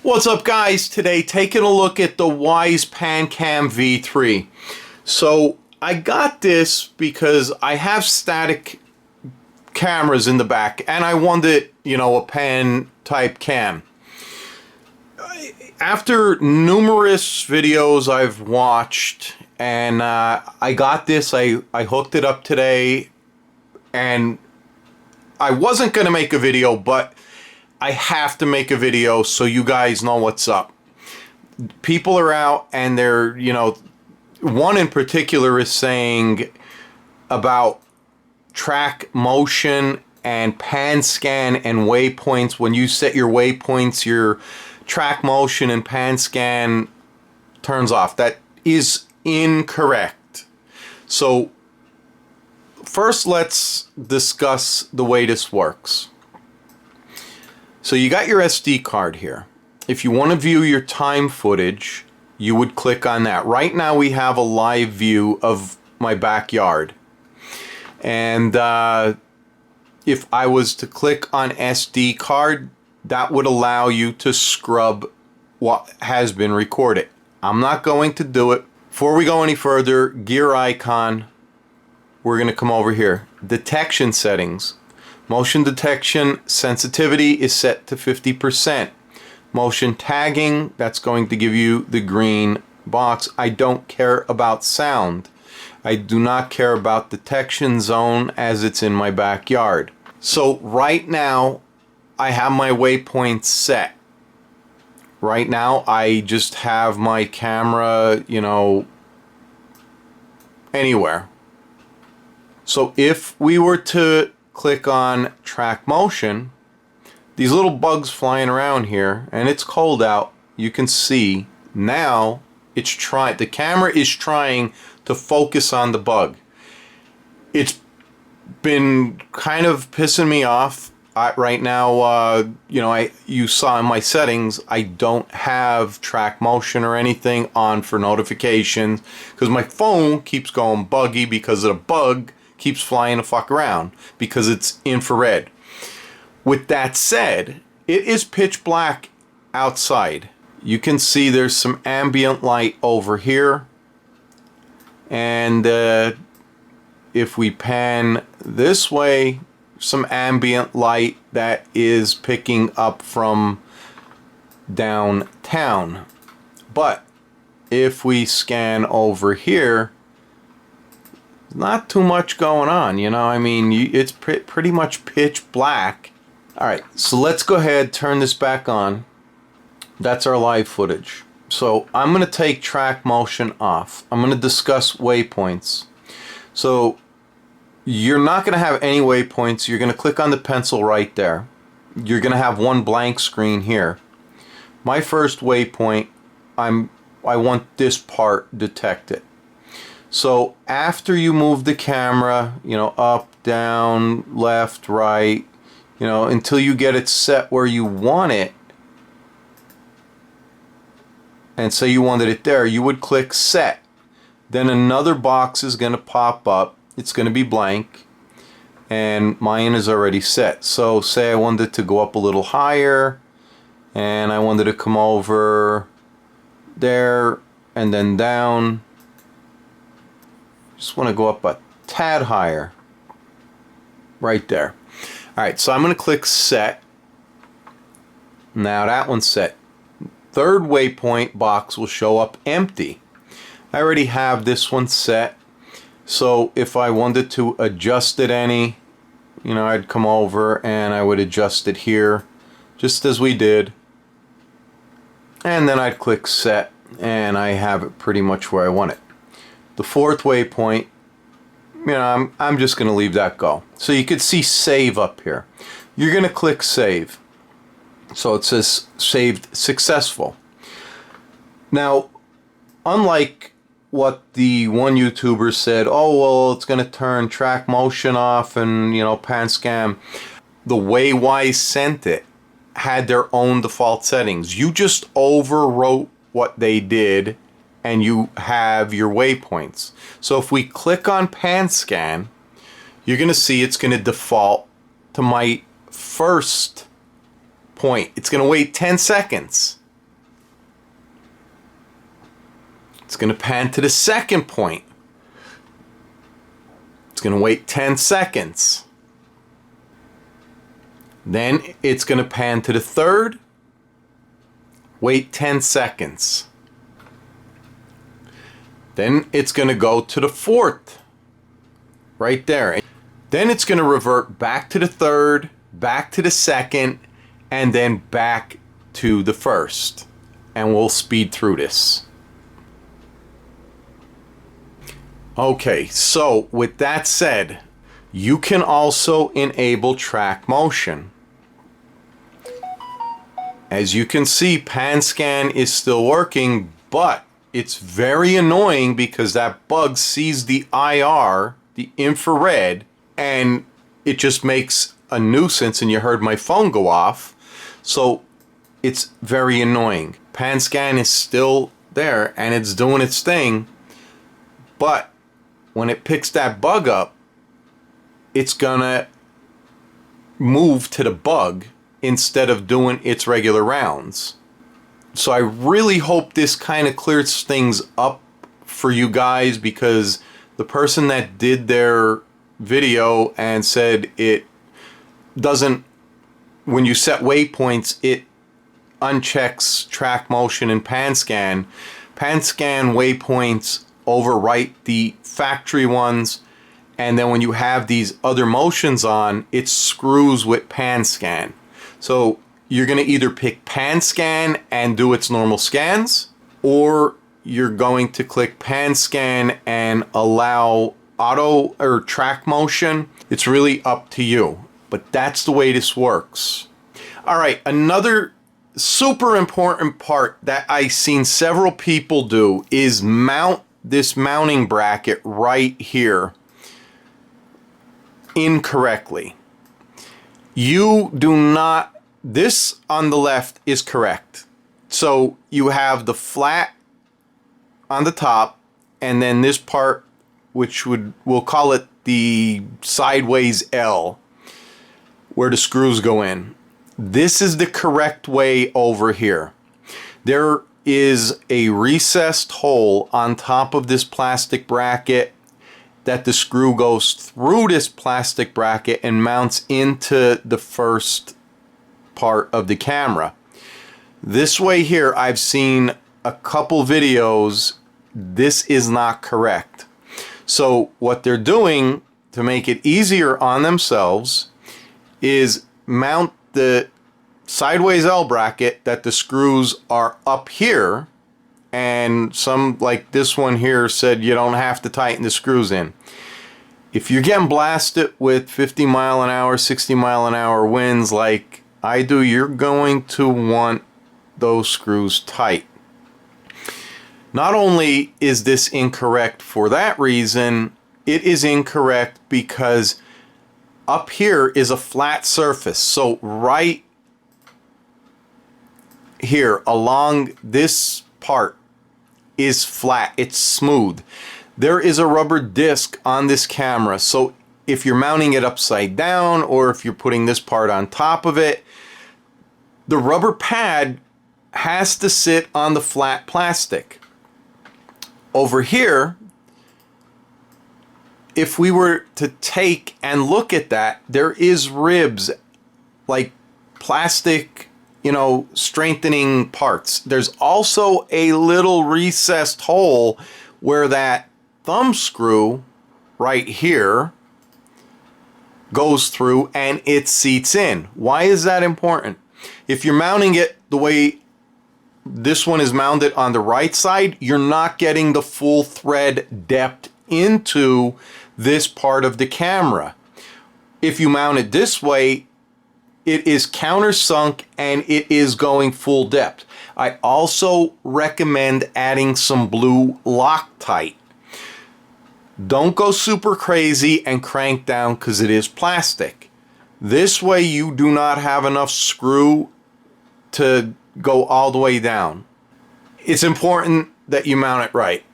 What's up, guys? Today taking a look at the Wyze PanCam V3. So I got this because I have static cameras in the back and I wanted, a pan type cam. After numerous videos I've watched and I got this, I hooked it up today, and I wasn't going to make a video, but I have to make a video so you guys know what's up. People are out and they're, one in particular is saying about track motion and pan scan and waypoints. When you set your waypoints, your track motion and pan scan turns off. That is incorrect. So first, let's discuss the way this works. So you got your SD card here. If you want to view your time footage, you would click on that. Right now we have a live view of my backyard. And if I was to click on SD card, that would allow you to scrub what has been recorded. I'm not going to do it. Before we go any further, gear icon, we're going to come over here. Detection settings. Motion detection sensitivity is set to 50%. Motion tagging, that's going to give you the green box. I don't care about sound. I do not care about detection zone as it's in my backyard. So right now I have my waypoints set. Right now I just have my camera, anywhere. So if we were to click on track motion, these little bugs flying around here, and it's cold out, you can see now the camera is trying to focus on the bug. It's been kind of pissing me off right now. You saw in my settings I don't have track motion or anything on for notifications because my phone keeps going buggy because of the bug keeps flying the fuck around because it's infrared. With that said, it is pitch black outside. You can see there's some ambient light over here, and if we pan this way, some ambient light that is picking up from downtown. But if we scan over here, not too much going on, it's pretty much pitch black. Alright, so let's go ahead, turn this back on. That's our live footage. So I'm going to take track motion off. I'm going to discuss waypoints. So you're not going to have any waypoints. You're going to click on the pencil right there. You're going to have one blank screen here. My first waypoint, I want this part detected. So after you move the camera, up, down, left, right, until you get it set where you want it, and say you wanted it there, you would click set. Then another box is going to pop up. It's going to be blank, and mine is already set. So say I wanted to go up a little higher, and I wanted to come over there and then down. Just want to go up a tad higher. Right there. Alright, so I'm going to click set. Now that one's set. Third waypoint box will show up empty. I already have this one set. So if I wanted to adjust it any, I'd come over and I would adjust it here, just as we did. And then I'd click set, and I have it pretty much where I want it. The fourth waypoint, I'm just going to leave that go. So you could see save up here. You're going to click save. So it says saved successful. Now, unlike what the one YouTuber said, oh, well, it's going to turn track motion off and, pan scan. The way Wyze sent it had their own default settings. You just overwrote what they did, and you have your waypoints. So if we click on pan scan, you're going to see it's going to default to my first point. It's going to wait 10 seconds. It's going to pan to the second point. It's going to wait 10 seconds. Then it's going to pan to the third. Wait 10 seconds. Then it's going to go to the fourth. Right there. Then it's going to revert back to the third, back to the second, and then back to the first. And we'll speed through this. Okay, so with that said, you can also enable track motion. As you can see, pan scan is still working, but it's very annoying because that bug sees the IR, the infrared, and it just makes a nuisance, and you heard my phone go off. So it's very annoying. Pan scan is still there and it's doing its thing, but when it picks that bug up, it's gonna move to the bug instead of doing its regular rounds. So I really hope this kind of clears things up for you guys, because the person that did their video and said it doesn't, when you set waypoints, it unchecks track motion and pan scan. Pan scan waypoints overwrite the factory ones, and then when you have these other motions on, it screws with pan scan. So you're going to either pick pan scan and do its normal scans, or you're going to click pan scan and allow auto or track motion. It's really up to you, but that's the way this works. All right, another super important part that I've seen several people do is mount this mounting bracket right here incorrectly. You do not, this on the left is correct. So you have the flat on the top, and then this part, which we'll call it the sideways L, where the screws go in. This is the correct way over here. There is a recessed hole on top of this plastic bracket that the screw goes through this plastic bracket and mounts into the first part of the camera. This way here, I've seen a couple videos. This is not correct. So what they're doing to make it easier on themselves is mount the sideways L bracket that the screws are up here, and some, like this one here, said you don't have to tighten the screws in. If you're getting blasted with 50 mile an hour, 60 mile an hour winds like I do, you're going to want those screws tight. Not only is this incorrect for that reason, it is incorrect because up here is a flat surface. So right here along this part is flat, it's smooth. There is a rubber disc on this camera, so if you're mounting it upside down or if you're putting this part on top of it, the rubber pad has to sit on the flat plastic. Over here, if we were to take and look at that, there is ribs, like plastic, you know, strengthening parts. There's also a little recessed hole where that thumb screw right here goes through and it seats in. Why is that important? If you're mounting it the way this one is mounted on the right side, you're not getting the full thread depth into this part of the camera. If you mount it this way, it is countersunk and it is going full depth. I also recommend adding some blue Loctite. Don't go super crazy and crank down because it is plastic. This way you do not have enough screw to go all the way down. It's important that you mount it right.